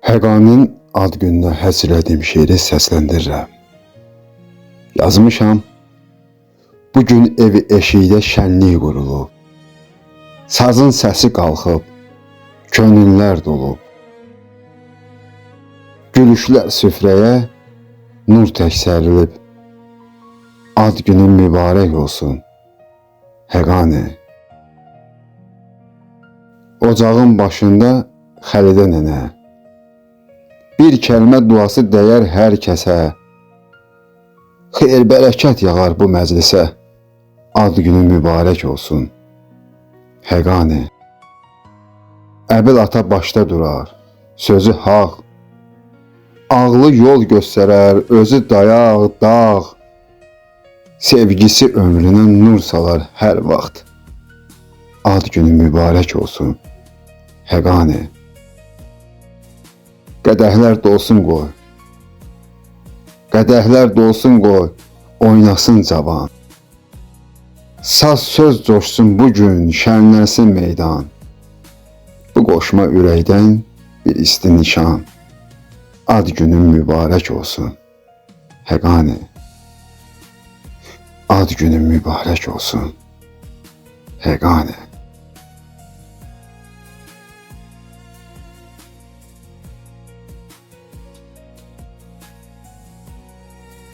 Həqanın ad gününə həsr etdiyim şeiri səsləndirirəm. Yazmışam, bugün evi eşikdə şənlik qurulub, sazın səsi qalxıb, könüllər dolub. Gülüşlər süfrəyə nur tək sərilib, ad günün mübarək olsun, Həqani. Ocağın başında Xəlidə nənə, bir kəlmə duası dəyər hər kəsə, xeyir bərəkət yağar bu məclisə, ad günün mübarək olsun, Həqani. Əbil ata başda durar, sözü haq, ağlı yol göstərər, özü dayaq, dağ, sevgisi ömrünə nur salar hər vaxt, ad günün mübarək olsun, Həqani. Qədəhlər dolsun qoy, qədəhlər dolsun qoy, oynasın cavan. Saz söz coşsun bugün, şənlənsin meydan. Bu qoşma ürəkdən bir isti nişan, ad günün mübarək olsun, Həqani. Ad günün mübarək olsun, Həqani.